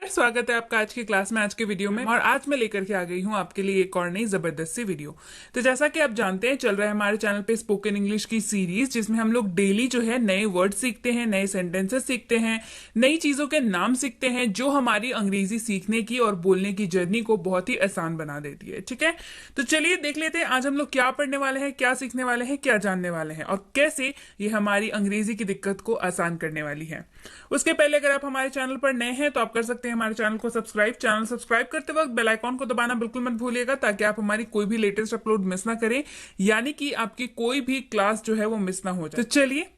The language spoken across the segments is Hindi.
स्वागत है आपका आज की क्लास में, आज के वीडियो में। और आज मैं लेकर के आ गई हूँ आपके लिए एक और नई जबरदस्त सी वीडियो। तो जैसा कि आप जानते हैं, चल रहा है हमारे चैनल पे स्पोकन इंग्लिश की सीरीज, जिसमें हम लोग डेली जो है नए वर्ड सीखते हैं, नए सेंटेंसेस सीखते हैं, नई चीजों के नाम सीखते हैं, जो हमारी अंग्रेजी सीखने की और बोलने की जर्नी को बहुत ही आसान बना देती है। ठीक है, तो चलिए देख लेते हैं आज हम लोग क्या पढ़ने वाले हैं, क्या सीखने वाले हैं, क्या जानने वाले हैं और कैसे ये हमारी अंग्रेजी की दिक्कत को आसान करने वाली है। उसके पहले अगर आप हमारे चैनल पर नए हैं तो आप कर सकते हैं हमारे चैनल को सब्सक्राइब। चैनल सब्सक्राइब करते वक्त बेल आइकॉन को दबाना बिल्कुल मत भूलिएगा, ताकि आप हमारी कोई भी लेटेस्ट अपलोड मिस ना करें, यानी कि आपकी कोई भी क्लास जो है वो मिस ना हो जाए। तो चलिए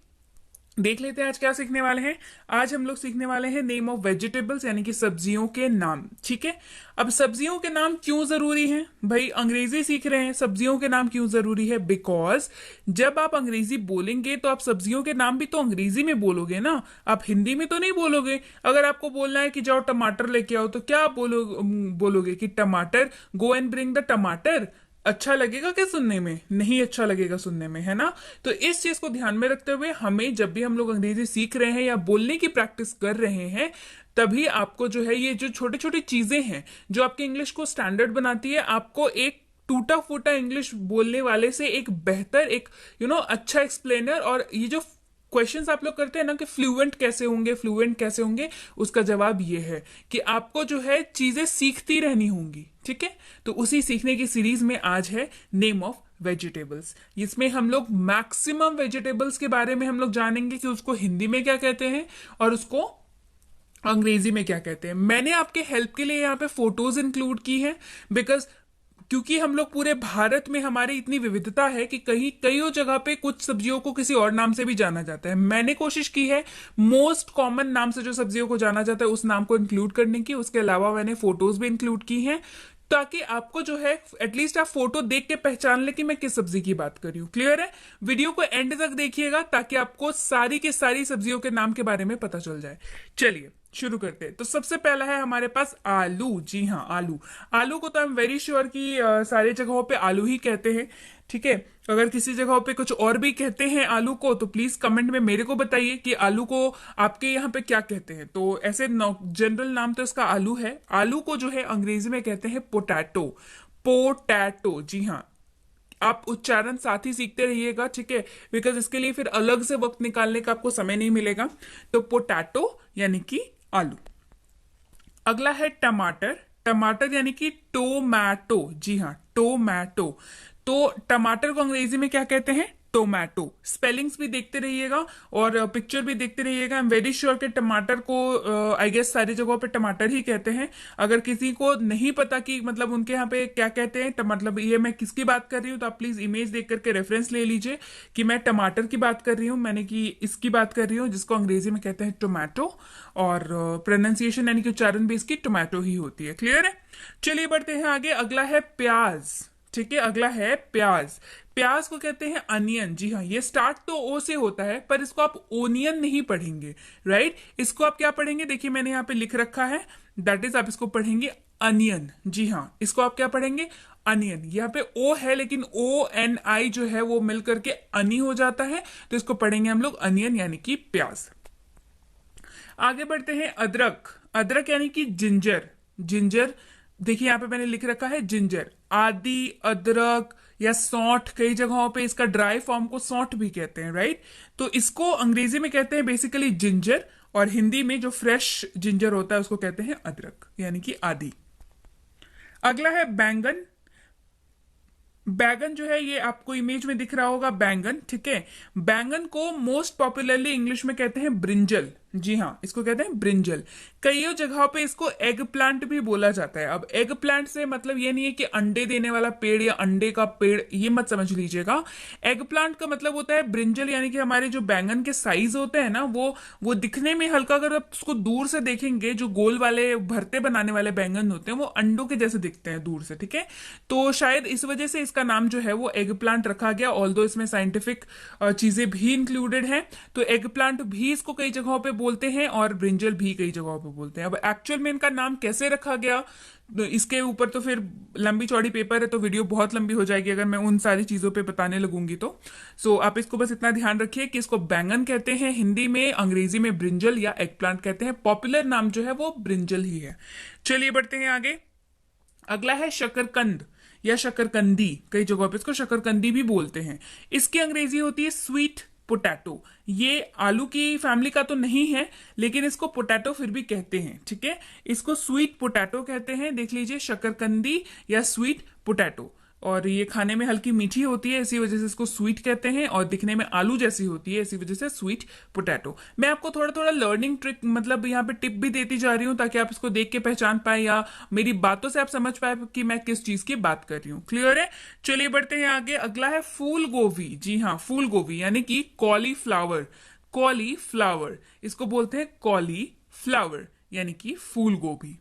देख लेते हैं आज क्या सीखने वाले हैं। आज हम लोग सीखने वाले हैं नेम ऑफ वेजिटेबल्स, यानी कि सब्जियों के नाम। ठीक है, अब सब्जियों के नाम क्यों जरूरी हैं भाई? अंग्रेजी सीख रहे हैं, सब्जियों के नाम क्यों जरूरी है? बिकॉज जब आप अंग्रेजी बोलेंगे तो आप सब्जियों के नाम भी तो अंग्रेजी में बोलोगे ना, आप हिंदी में तो नहीं बोलोगे। अगर आपको बोलना है कि जाओ टमाटर लेके आओ, तो क्या आप बोलोगे कि टमाटर, गो एंड ब्रिंग द टमाटर? अच्छा लगेगा क्या सुनने में? नहीं अच्छा लगेगा सुनने में, है ना। तो इस चीज को ध्यान में रखते हुए हमें, जब भी हम लोग अंग्रेजी सीख रहे हैं या बोलने की प्रैक्टिस कर रहे हैं, तभी आपको जो है ये जो छोटी छोटी चीजें हैं जो आपकी इंग्लिश को स्टैंडर्ड बनाती है, आपको एक टूटा फूटा इंग्लिश बोलने वाले से एक बेहतर, एक अच्छा एक्सप्लेनर, और ये जो क्वेश्चंस आप लोग करते हैं ना कि फ्लुएंट कैसे होंगे, फ्लुएंट कैसे होंगे, उसका जवाब ये है कि आपको जो है चीजें सीखती रहनी होंगी। ठीक है, तो उसी सीखने की सीरीज में आज है नेम ऑफ वेजिटेबल्स। इसमें हम लोग मैक्सिमम वेजिटेबल्स के बारे में हम लोग जानेंगे कि उसको हिंदी में क्या कहते हैं और उसको अंग्रेजी में क्या कहते हैं। मैंने आपके हेल्प के लिए यहाँ पे फोटोज इंक्लूड की है, बिकॉज क्योंकि हम लोग पूरे भारत में हमारी इतनी विविधता है कि कई जगह पे कुछ सब्जियों को किसी और नाम से भी जाना जाता है। मैंने कोशिश की है मोस्ट कॉमन नाम से जो सब्जियों को जाना जाता है उस नाम को इंक्लूड करने की। उसके अलावा मैंने फोटोज भी इंक्लूड की हैं, ताकि आपको जो है एटलीस्ट आप फोटो देख के पहचान ले कि मैं किस सब्जी की बात कर रही हूँ। क्लियर है? वीडियो को एंड तक देखिएगा ताकि आपको सारी की सारी सब्जियों के नाम के बारे में पता चल जाए। चलिए शुरू करते हैं। तो सबसे पहला है हमारे पास आलू। जी हाँ, आलू। आलू को तो आई एम वेरी श्योर कि सारी जगहों पे आलू ही कहते हैं। ठीक है, अगर किसी जगहों पे कुछ और भी कहते हैं आलू को, तो प्लीज कमेंट में मेरे को बताइए कि आलू को आपके यहाँ पे क्या कहते हैं। तो ऐसे जनरल नाम तो इसका आलू है। आलू को जो है अंग्रेजी में कहते हैं पोटैटो। पोटैटो, जी हाँ। आप उच्चारण साथ ही सीखते रहिएगा, ठीक है, बिकॉज इसके लिए फिर अलग से वक्त निकालने का आपको समय नहीं मिलेगा। तो पोटैटो यानी कि आलू। अगला है टमाटर। टमाटर यानी कि टोमैटो। जी हाँ, टोमैटो। तो टमाटर को अंग्रेजी में क्या कहते हैं? टोमैटो। स्पेलिंग्स भी देखते रहिएगा और पिक्चर भी देखते रहिएगा। आई एम वेरी श्योर कि टमाटर को आई गेस सारी जगहों पे टमाटर ही कहते हैं। अगर किसी को नहीं पता कि मतलब उनके यहाँ पे क्या कहते हैं, मतलब ये मैं किसकी बात कर रही हूँ, तो आप प्लीज इमेज देख करके रेफरेंस ले लीजिए कि मैं टमाटर की बात कर रही हूँ, मैंने कि इसकी बात कर रही हूँ जिसको अंग्रेजी में कहते हैं टोमैटो, और प्रोनाउंसिएशन यानी कि उच्चारण भी इसकी टोमैटो ही होती है। क्लियर है? चलिए बढ़ते हैं आगे। अगला है प्याज। ठीक है, अगला है प्याज। प्याज को कहते हैं अनियन। जी हाँ, ये स्टार्ट तो ओ से होता है, पर इसको आप ओनियन नहीं पढ़ेंगे, राइट। इसको आप क्या पढ़ेंगे? देखिए मैंने यहाँ पे लिख रखा है, दैट इज आप इसको पढ़ेंगे अनियन। जी हाँ, इसको आप क्या पढ़ेंगे? अनियन। यहाँ पे ओ है लेकिन ओ एन आई जो है वो मिल करके अनि हो जाता है, तो इसको पढ़ेंगे हम लोग अनियन यानी कि प्याज। आगे बढ़ते हैं अदरक। अदरक यानी कि जिंजर। जिंजर, देखिए यहाँ पे मैंने लिख रखा है जिंजर। आदि, अदरक या सौंठ, कई जगहों पे इसका ड्राई फॉर्म को सौंठ भी कहते हैं, राइट। तो इसको अंग्रेजी में कहते हैं बेसिकली जिंजर, और हिंदी में जो फ्रेश जिंजर होता है उसको कहते हैं अदरक यानी कि आदि। अगला है बैंगन। बैंगन जो है ये आपको इमेज में दिख रहा होगा, बैंगन। ठीक है, बैंगन को मोस्ट पॉपुलरली इंग्लिश में कहते हैं ब्रिंजल। जी हाँ, इसको कहते हैं ब्रिंजल। कई जगहों पे इसको एग प्लांट भी बोला जाता है। अब एग प्लांट से मतलब ये नहीं है कि अंडे देने वाला पेड़ या अंडे का पेड़, ये मत समझ लीजिएगा। एग प्लांट का मतलब होता है ब्रिंजल, यानी कि हमारे जो बैंगन के साइज होते हैं ना, वो दिखने में हल्का, अगर आप उसको दूर से देखेंगे, जो गोल वाले भरते बनाने वाले बैंगन होते हैं वो अंडों के जैसे दिखते हैं दूर से। ठीक है, तो शायद इस वजह से इसका नाम जो है वो एग प्लांट रखा गया, ऑल्दो इसमें साइंटिफिक चीजें भी इंक्लूडेड हैं। तो एग प्लांट भी इसको कई जगहों पे बोलते हैं और ब्रिंजल भी कई जगहों पे बोलते हैं। अब एक्चुअल में इनका नाम कैसे रखा गया, तो इसके ऊपर तो फिर लंबी चौड़ी पेपर है, तो वीडियो बहुत लंबी हो जाएगी अगर मैं उन सारी चीजों पे बताने लगूंगी तो। सो आप इसको बस इतना ध्यान रखिए कि इसको बैंगन कहते हैं हिंदी में, अंग्रेजी में ब्रिंजल या एग प्लांट कहते हैं। पॉपुलर नाम जो है वो ब्रिंजल ही है। चलिए बढ़ते हैं आगे। अगला है शकरकंद या शकरकंदी, कई जगहों पे इसको शकरकंदी भी बोलते हैं। इसकी अंग्रेजी होती है स्वीट पोटैटो। ये आलू की फैमिली का तो नहीं है, लेकिन इसको पोटैटो फिर भी कहते हैं, ठीक है। इसको स्वीट पोटैटो कहते हैं, देख लीजिए, शकरकंदी या स्वीट पोटैटो। और ये खाने में हल्की मीठी होती है, इसी वजह से इसको स्वीट कहते हैं, और दिखने में आलू जैसी होती है, इसी वजह से स्वीट पोटैटो। मैं आपको थोड़ा थोड़ा लर्निंग ट्रिक, मतलब यहाँ पे टिप भी देती जा रही हूँ ताकि आप इसको देख के पहचान पाए या मेरी बातों से आप समझ पाए कि मैं किस चीज की बात कर रही हूँ। क्लियर है? चलिए बढ़ते हैं आगे। अगला है फूल गोभी। जी हाँ, फूल गोभी यानी कि कॉलीफ्लावर। कॉलीफ्लावर, इसको बोलते हैं कॉलीफ्लावर यानी कि फूल गोभी।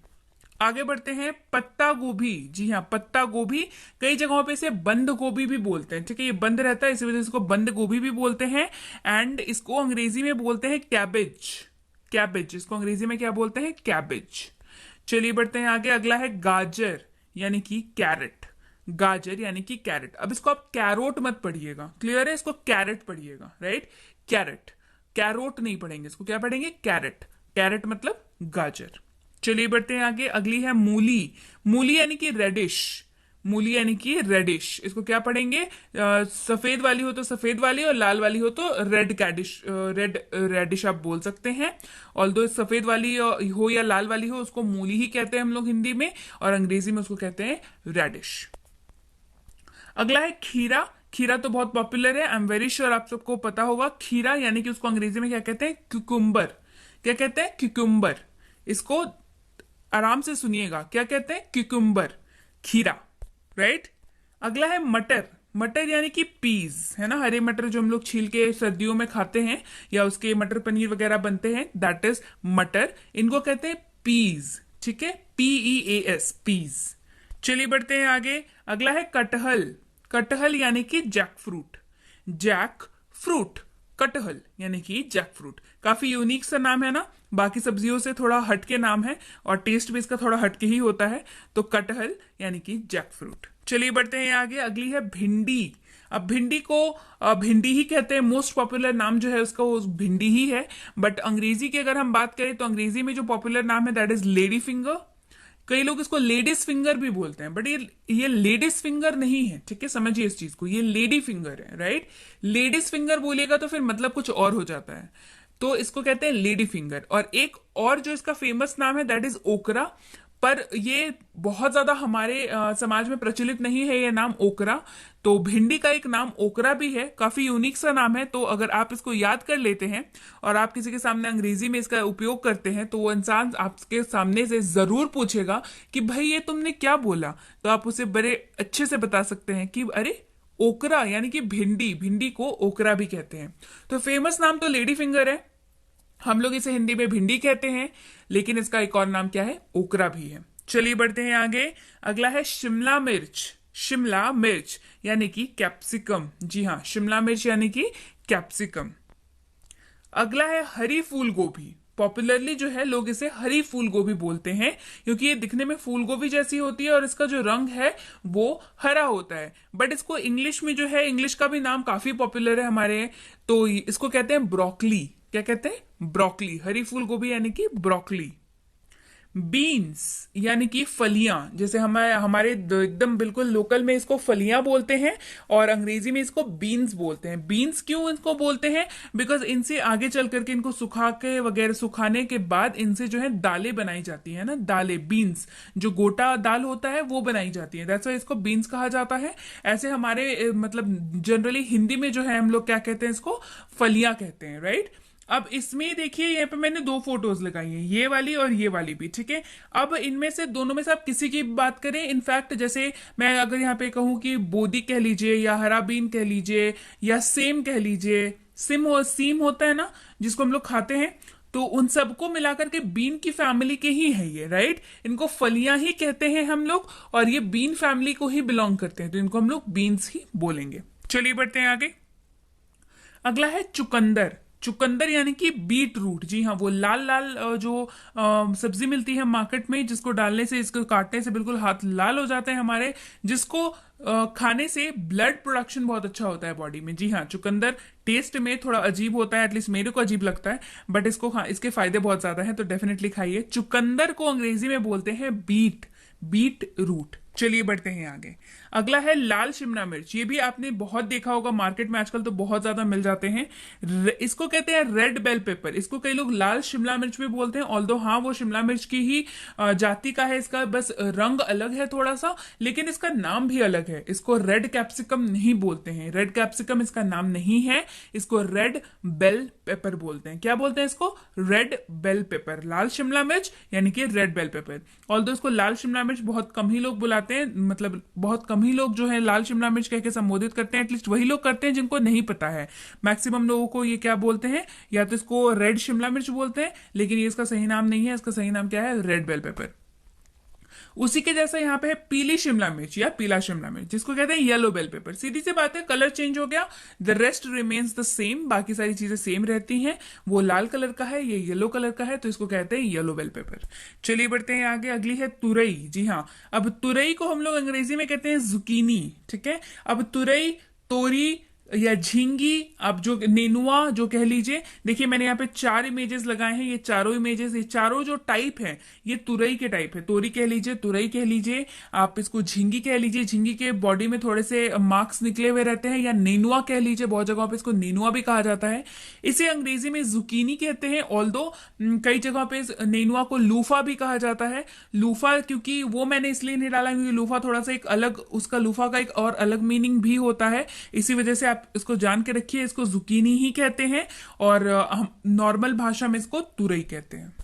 आगे बढ़ते हैं। पत्ता गोभी। जी हाँ, पत्ता गोभी, कई जगहों पे इसे बंद गोभी भी बोलते हैं, ठीक है। ये बंद रहता है, इसी वजह से इसको बंद गोभी भी बोलते हैं। एंड इसको अंग्रेजी में बोलते हैं कैबेज। कैबेज, इसको अंग्रेजी में क्या बोलते हैं? कैबेज। चलिए बढ़ते हैं आगे। अगला है गाजर यानी कि कैरेट। गाजर यानी कि कैरेट। अब इसको आप कैरोट मत पढ़िएगा, क्लियर है? इसको कैरेट पढ़िएगा, राइट? कैरेट, कैरोट नहीं पढ़ेंगे, इसको क्या पढ़ेंगे? कैरेट। कैरेट मतलब गाजर। चलिए बढ़ते हैं आगे। अगली है मूली। मूली यानी कि रेडिश। मूली यानी कि रेडिश, इसको क्या पढ़ेंगे? सफेद वाली हो तो सफेद वाली, और लाल वाली हो तो रेड कैडिश, रेड रेडिश आप बोल सकते हैं। ऑल्दो सफेद वाली हो या लाल वाली हो, उसको मूली ही कहते हैं हम लोग हिंदी में, और अंग्रेजी में उसको कहते हैं रेडिश। अगला है खीरा। खीरा तो बहुत पॉपुलर है, आई एम वेरी श्योर आप सबको पता होगा। खीरा यानी कि उसको अंग्रेजी में क्या कहते हैं? क्यूकुम्बर। क्या कहते हैं? क्यूकुम्बर। इसको आराम से सुनिएगा, क्या कहते हैं? क्यूकुम्बर, खीरा, राइट। अगला है मटर। मटर यानी कि पीज, है ना, हरे मटर जो हम लोग छील के सर्दियों में खाते हैं, या उसके मटर पनीर वगैरह बनते हैं, दैट इज मटर। इनको कहते हैं पीज, ठीक है, PEAS, पीज। चलिए बढ़ते हैं आगे। अगला है कटहल। कटहल यानी कि जैक फ्रूट। जैक फ्रूट, कटहल यानी कि जैक फ्रूट। काफी यूनिक सा नाम है ना, बाकी सब्जियों से थोड़ा हटके नाम है, और टेस्ट भी इसका थोड़ा हटके ही होता है। तो कटहल यानी कि जैक फ्रूट। चलिए बढ़ते हैं आगे। अगली है भिंडी। अब भिंडी को भिंडी ही कहते हैं, मोस्ट पॉपुलर नाम जो है उसका वो भिंडी ही है। बट अंग्रेजी की अगर हम बात करें तो अंग्रेजी में जो पॉपुलर नाम है दैट इज लेडी फिंगर। कई लोग इसको लेडीज फिंगर भी बोलते हैं, बट ये लेडीज फिंगर नहीं है, ठीक है, समझिए इस चीज को, ये लेडी फिंगर है, राइट। लेडीज फिंगर बोलिएगा तो फिर मतलब कुछ और हो जाता है, तो इसको कहते हैं लेडी फिंगर। और एक और जो इसका फेमस नाम है दैट इज ओकरा, पर ये बहुत ज्यादा हमारे समाज में प्रचलित नहीं है ये नाम ओकरा। तो भिंडी का एक नाम ओकरा भी है, काफी यूनिक सा नाम है। तो अगर आप इसको याद कर लेते हैं और आप किसी के सामने अंग्रेजी में इसका उपयोग करते हैं, तो वो इंसान आपके सामने से जरूर पूछेगा कि भाई ये तुमने क्या बोला, तो आप उसे बड़े अच्छे से बता सकते हैं कि अरे ओकरा यानी कि भिंडी, भिंडी को ओकरा भी कहते हैं। तो फेमस नाम तो लेडी फिंगर है, हम लोग इसे हिंदी में भिंडी कहते हैं, लेकिन इसका एक और नाम क्या है? ओकरा भी है। चलिए बढ़ते हैं आगे। अगला है शिमला मिर्च। शिमला मिर्च यानी कि कैप्सिकम। जी हाँ, शिमला मिर्च यानी कि कैप्सिकम। अगला है हरी फूल गोभी। पॉपुलरली जो है लोग इसे हरी फूल गोभी बोलते हैं, क्योंकि ये दिखने में फूल गोभी जैसी होती है और इसका जो रंग है वो हरा होता है। बट इसको इंग्लिश में जो है, इंग्लिश का भी नाम काफी पॉपुलर है हमारे, तो इसको कहते हैं ब्रोकली। क्या कहते हैं? ब्रोकली। हरी फूल गोभी यानी कि ब्रोकली। बीन्स यानी कि फलियां, जैसे हमारे एकदम बिल्कुल लोकल में इसको फलियां बोलते हैं, और अंग्रेजी में इसको बीन्स बोलते हैं। बीन्स क्यों इनको बोलते हैं? बिकॉज इनसे आगे चल करके इनको सुखा के वगैरह, सुखाने के बाद इनसे जो है दालें बनाई जाती है ना, दालें, बीन्स, जो गोटा दाल होता है वो बनाई जाती है, दैट्स व्हाई इसको बीन्स कहा जाता है। ऐसे हमारे मतलब जनरली हिंदी में जो है हम लोग क्या कहते हैं? इसको फलियां कहते हैं, राइट। अब इसमें देखिए, यहाँ पे मैंने दो फोटोज लगाई हैं, ये वाली और ये वाली भी, ठीक है। अब इनमें से दोनों में से आप किसी की बात करें, इनफैक्ट जैसे मैं अगर यहाँ पे कहूं कि बोदी कह लीजिए, या हरा बीन कह लीजिए, या सेम कह लीजिए, सीम होता है ना जिसको हम लोग खाते हैं, तो उन सबको मिलाकर के बीन की फैमिली के ही है ये, राइट। इनको फलियां ही कहते हैं हम लोग, और ये बीन फैमिली को ही बिलोंग करते हैं, तो इनको हम लोग बीन्स ही बोलेंगे। चलिए बढ़ते हैं आगे। अगला है चुकंदर। चुकंदर यानी कि बीट रूट, जी हाँ, वो लाल लाल जो सब्जी मिलती है मार्केट में, जिसको डालने से, इसको काटने से बिल्कुल हाथ लाल हो जाते हैं हमारे, जिसको खाने से ब्लड प्रोडक्शन बहुत अच्छा होता है बॉडी में। जी हाँ, चुकंदर टेस्ट में थोड़ा अजीब होता है, एटलीस्ट मेरे को अजीब लगता है, बट इसके फायदे बहुत ज्यादा हैं, तो डेफिनेटली खाइए। चुकंदर को अंग्रेजी में बोलते हैं बीट रूट। चलिए बढ़ते हैं आगे। अगला है लाल शिमला मिर्च। ये भी आपने बहुत देखा होगा मार्केट में, आजकल तो बहुत ज्यादा मिल जाते हैं। इसको कहते हैं रेड बेल पेपर। इसको कई लोग लाल शिमला मिर्च भी बोलते हैं, ऑल्दो हाँ वो शिमला मिर्च की ही जाति का है, इसका बस रंग अलग है थोड़ा सा, लेकिन इसका नाम भी अलग है। इसको रेड कैप्सिकम नहीं बोलते हैं, रेड कैप्सिकम इसका नाम नहीं है, इसको रेड बेल पेपर बोलते हैं। क्या बोलते हैं इसको? Red bell pepper. लाल शिमला मिर्च यानी कि रेड बेल पेपर। ऑल्दो इसको लाल शिमला मिर्च बहुत कम ही लोग बुलाते हैं, मतलब बहुत कम ही लोग जो है लाल शिमला मिर्च कह के संबोधित करते हैं, एटलीस्ट वही लोग करते हैं जिनको नहीं पता है। मैक्सिमम लोगों को ये क्या बोलते हैं, या तो इसको रेड शिमला मिर्च बोलते हैं, लेकिन ये इसका सही नाम नहीं है। इसका सही नाम क्या है? Red bell pepper. उसी के जैसा यहाँ पे है पीली शिमला मिर्च या पीला शिमला मिर्च, जिसको कहते हैं येलो बेल पेपर। सीधी सी बात है, कलर चेंज हो गया, the rest remains the same, बाकी सारी चीजें सेम रहती हैं। वो लाल कलर का है, ये येलो कलर का है, तो इसको कहते हैं येलो बेल पेपर। चलिए बढ़ते हैं आगे। अगली है तुरई। जी हाँ, अब तुरई को हम लोग अंग्रेजी में कहते हैं जुकीनी, ठीक है। अब तुरई, तोरी या झींगी, अब जो नेनुआ जो कह लीजिए, देखिए मैंने यहाँ पे 4 इमेजेस लगाए हैं, ये चारों इमेजेस, ये चारों जो टाइप है ये तुरई के टाइप है। तोरी कह लीजिए, तुरई कह लीजिए, आप इसको झींगी कह लीजिए, झींगी के बॉडी में थोड़े से मार्क्स निकले हुए रहते हैं, या नेनुआ कह लीजिए, बहुत जगहों पे इसको नेनुआ भी कहा जाता है। इसे अंग्रेजी में जुकीनी कहते हैं, ऑल्दो कई जगहों पे नेनुआ को लूफा भी कहा जाता है। लूफा क्योंकि वो मैंने इसलिए नहीं डाला क्योंकि लूफा थोड़ा सा एक अलग, उसका लूफा का एक और अलग मीनिंग भी होता है, इसी वजह से आप इसको जान के रखिए, इसको जुकीनी ही कहते हैं, और हम नॉर्मल भाषा में इसको तुरई कहते हैं।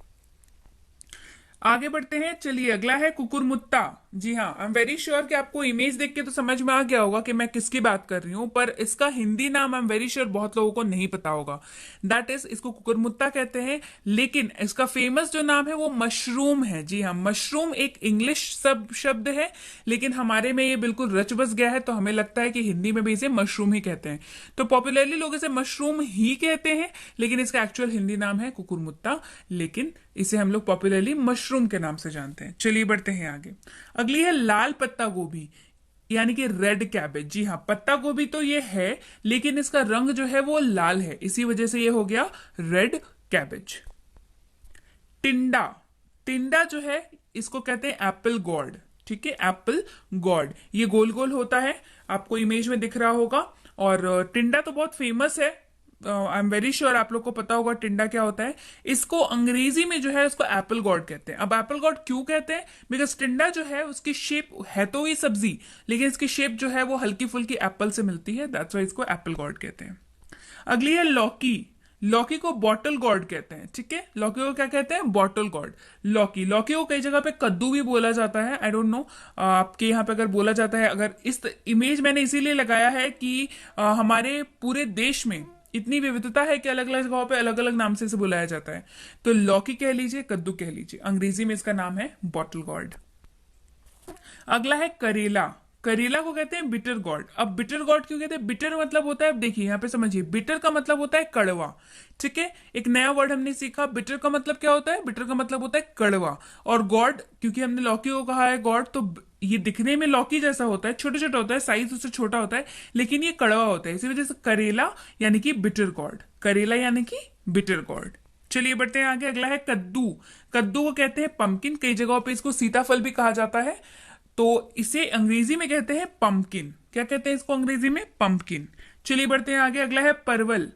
आगे बढ़ते हैं। चलिए अगला है कुकुरमुत्ता। जी हाँ, आई एम वेरी श्योर कि आपको इमेज देख के तो समझ में आ गया होगा कि मैं किसकी बात कर रही हूं, पर इसका हिंदी नाम आई एम वेरी श्योर बहुत लोगों को नहीं पता होगा। दैट इज, इसको कुकुरमुत्ता कहते हैं, लेकिन इसका फेमस जो नाम है वो मशरूम है। जी हाँ, मशरूम एक इंग्लिश सब शब्द है, लेकिन हमारे में ये बिल्कुल रच बस गया है, तो हमें लगता है कि हिंदी में भी इसे मशरूम ही कहते हैं। तो पॉपुलरली लोग इसे मशरूम ही कहते हैं, लेकिन इसका एक्चुअल हिंदी नाम है कुकुरमुत्ता, लेकिन इसे हम लोग पॉपुलरली मशरूम के नाम से जानते हैं। चलिए बढ़ते हैं आगे। अगली है लाल पत्ता गोभी यानी कि रेड कैबेज। जी हाँ, पत्ता गोभी तो ये है, लेकिन इसका रंग जो है वो लाल है, इसी वजह से ये हो गया रेड कैबेज। टिंडा। टिंडा जो है इसको कहते हैं एप्पल गॉड, ठीक है, एप्पल गॉड। ये गोल गोल होता है, आपको इमेज में दिख रहा होगा, और टिंडा तो बहुत फेमस है, आई एम वेरी श्योर आप लोग को पता होगा टिंडा क्या होता है। इसको अंग्रेजी में जो है उसको एप्पल गॉड कहते हैं। अब एप्पल गॉड क्यों कहते हैं? बिकॉज टिंडा जो है उसकी शेप है तो ये सब्जी, लेकिन इसकी शेप जो है वो हल्की फुल्की एप्पल से मिलती है, दैट्स व्हाई इसको एप्पल गॉड कहते हैं। अगली है लौकी। लौकी को बॉटल गॉड कहते हैं, ठीक है, लौकी को क्या कहते हैं? Bottle God. लौकी को कई जगह पे कद्दू भी बोला जाता है, आई डोंट नो आपके यहाँ पे अगर बोला जाता है। अगर इस इमेज मैंने इसीलिए लगाया है कि हमारे पूरे देश में इतनी विविधता है कि अलग अलग जगहों पे अलग अलग नाम से इसे बुलाया जाता है। तो लौकी कह लीजिए, कद्दू कह लीजिए, अंग्रेजी में इसका नाम है बॉटल गॉड। अगला है करेला। करेला को कहते हैं बिटर गॉड। अब बिटर गॉड क्यों कहते हैं? बिटर मतलब होता है, अब देखिए यहाँ पे समझिए, बिटर का मतलब होता है कड़वा, ठीक है। एक नया वर्ड हमने सीखा, बिटर का मतलब क्या होता है? बिटर का मतलब होता है कड़वा। और गॉड, क्योंकि हमने लौकी को कहा है गॉड, तो ये दिखने में लौकी जैसा होता है, छोटा छोटा होता है, साइज उससे छोटा होता है, लेकिन ये कड़वा होता है, इसी वजह से करेला यानी कि बिटर गॉड, करेला यानी कि बिटर गॉड। चलिए बढ़ते हैं आगे। अगला है कद्दू। कद्दू को कहते हैं पंपकिन, कई जगहों पे इसको सीताफल भी कहा जाता है, तो इसे अंग्रेजी में कहते हैं पंपकिन। क्या कहते हैं इसको अंग्रेजी में? पंपकिन। चलिए बढ़ते हैं आगे। अगला है परवल।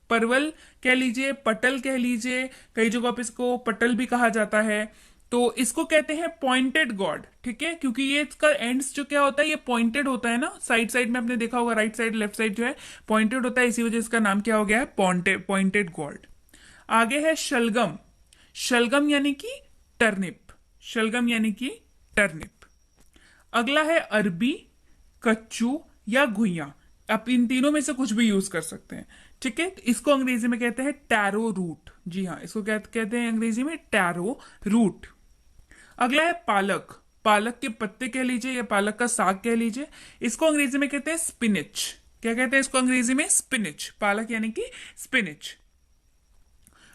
परवल कह लीजिए, पटल कह लीजिए, कई जगहों पे इसको पटल भी कहा जाता है, तो इसको कहते हैं पॉइंटेड गॉड, ठीक है, क्योंकि ये इसका एंड्स जो क्या होता है, ये पॉइंटेड होता है ना, साइड साइड में आपने देखा होगा, राइट साइड लेफ्ट साइड जो है पॉइंटेड होता है, इसी वजह से इसका नाम क्या हो गया है? Pointed God. आगे है शलगम। शलगम यानी कि टर्निप। शलगम यानी कि टर्निप। अगला है अरबी, कच्चू या घुइया। आप इन तीनों में से कुछ भी यूज कर सकते हैं, ठीक है। इसको अंग्रेजी में कहते हैं टैरो रूट। जी हाँ, इसको कहते हैं अंग्रेजी में टैरो रूट। अगला है पालक। पालक के पत्ते कह लीजिए या पालक का साग कह लीजिए, इसको अंग्रेजी में कहते हैं स्पिनिच। क्या कहते हैं इसको अंग्रेजी में? स्पिनिच। पालक यानी कि स्पिनिच।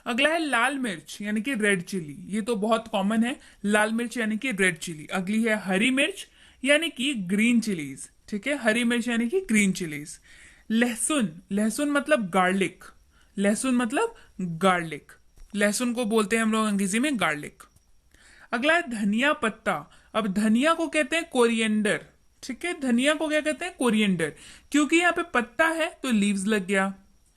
अगला है लाल मिर्च यानी कि रेड चिली, ये तो बहुत कॉमन है, लाल मिर्च यानी कि रेड चिली। अगली है हरी मिर्च यानी कि ग्रीन चिलीज, ठीक है, हरी मिर्च यानी कि ग्रीन चिलीज। लहसुन, लहसुन मतलब गार्लिक, लहसुन मतलब गार्लिक, लहसुन को बोलते हैं हम लोग अंग्रेजी में गार्लिक। अगला है धनिया पत्ता। अब धनिया को कहते हैं कोरिएंडर, ठीक है, धनिया को क्या कहते हैं, कोरिएंडर, क्योंकि यहाँ पे पत्ता है तो लीव्स लग गया,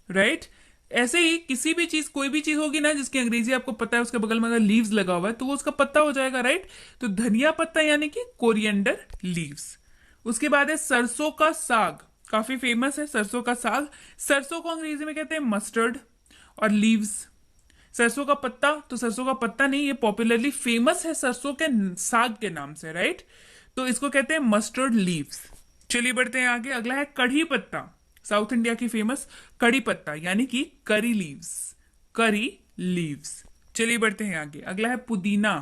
राइट। ऐसे ही किसी भी चीज, कोई भी चीज होगी ना जिसकी अंग्रेजी आपको पता है, उसके बगल में अगर लीव्स लगा हुआ है तो वो उसका पत्ता हो जाएगा, राइट। तो धनिया पत्ता यानी कि कोरिएंडर लीव्स। उसके बाद है सरसों का साग, काफी फेमस है सरसों का साग। सरसों को अंग्रेजी में कहते हैं मस्टर्ड, और लीव्स सरसों का पत्ता, तो सरसों का पत्ता नहीं, ये पॉपुलरली फेमस है सरसों के साग के नाम से, राइट। तो इसको कहते हैं मस्टर्ड लीव्स। चलिए बढ़ते हैं आगे। अगला है कढ़ी पत्ता, साउथ इंडिया की फेमस कढ़ी पत्ता यानी कि करी लीव्स, करी लीव्स। चलिए बढ़ते हैं आगे। अगला है पुदीना,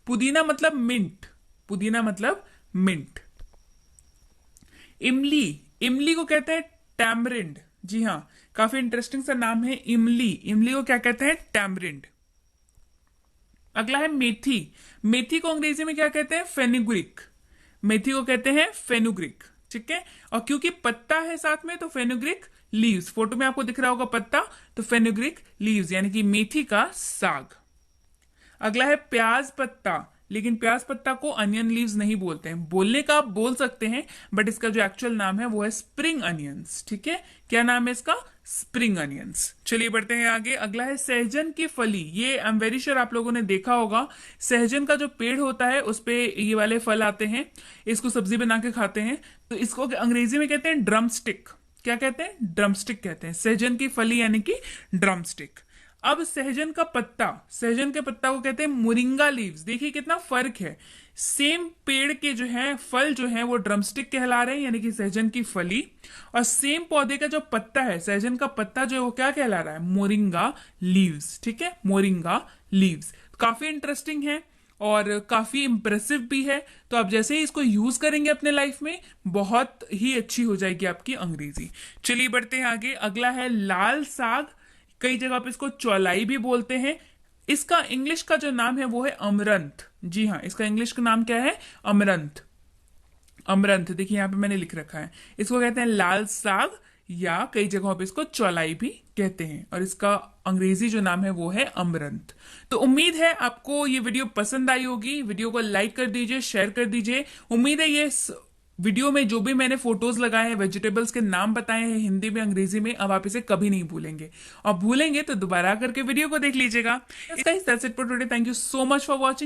पुदीना मतलब मिंट, पुदीना मतलब मिंट। इमली, इमली को कहते हैं टैमरिंड, जी हाँ, काफी इंटरेस्टिंग सा नाम है इमली, इमली को क्या कहते हैं, टैमरिंड। अगला है मेथी, मेथी को अंग्रेजी में क्या कहते हैं, फेनुग्रीक, मेथी को कहते हैं फेनुग्रीक, ठीक है। और क्योंकि पत्ता है साथ में तो फेनुग्रीक लीव्स, फोटो में आपको दिख रहा होगा पत्ता, तो फेनुग्रीक लीव्स यानी कि मेथी का साग। अगला है प्याज पत्ता, लेकिन प्याज पत्ता को अनियन लीव्स नहीं बोलते हैं, बोलने का आप बोल सकते हैं, बट इसका जो एक्चुअल नाम है वो है स्प्रिंग अनियंस, ठीक है। क्या नाम है इसका, स्प्रिंग अनियंस। चलिए बढ़ते हैं आगे। अगला है सहजन की फली, ये आई एम वेरी श्योर आप लोगों ने देखा होगा, सहजन का जो पेड़ होता है उस पे ये वाले फल आते हैं, इसको सब्जी बना के खाते हैं, तो इसको अंग्रेजी में कहते हैं ड्रम स्टिक। क्या कहते हैं, ड्रम स्टिक कहते हैं, सहजन की फली यानी कि ड्रम स्टिक। अब सहजन का पत्ता, सहजन के पत्ता को कहते हैं मोरिंगा लीव्स। देखिए कितना फर्क है, सेम पेड़ के जो है फल जो है वो ड्रमस्टिक कहला रहे हैं यानी कि सहजन की फली, और सेम पौधे का जो पत्ता है, सहजन का पत्ता जो है वो क्या कहला रहा है, मोरिंगा लीव्स, ठीक है, मोरिंगा लीव्स। काफी इंटरेस्टिंग है और काफी इंप्रेसिव भी है, तो आप जैसे ही इसको यूज करेंगे अपने लाइफ में बहुत ही अच्छी हो जाएगी आपकी अंग्रेजी। चलिए बढ़ते हैं आगे। अगला है लाल साग, कई जगह पे इसको चौलाई भी बोलते हैं, इसका इंग्लिश का जो नाम है वो है अमरंथ, जी हाँ, इसका इंग्लिश का नाम क्या है, अमरंथ, अमरंथ। देखिए यहाँ पे मैंने लिख रखा है, इसको कहते हैं लाल साग या कई जगहों पे इसको चौलाई भी कहते हैं, और इसका अंग्रेजी जो नाम है वो है अमरंथ। तो उम्मीद है आपको ये वीडियो पसंद आई होगी, वीडियो को लाइक कर दीजिए, शेयर कर दीजिए। उम्मीद है ये वीडियो में जो भी मैंने फोटोज लगाए हैं, वेजिटेबल्स के नाम बताए हैं हिंदी में अंग्रेजी में, अब आप इसे कभी नहीं भूलेंगे, और भूलेंगे तो दोबारा करके वीडियो को देख लीजिएगा। इसका ही that's it for today, thank you so much for watching.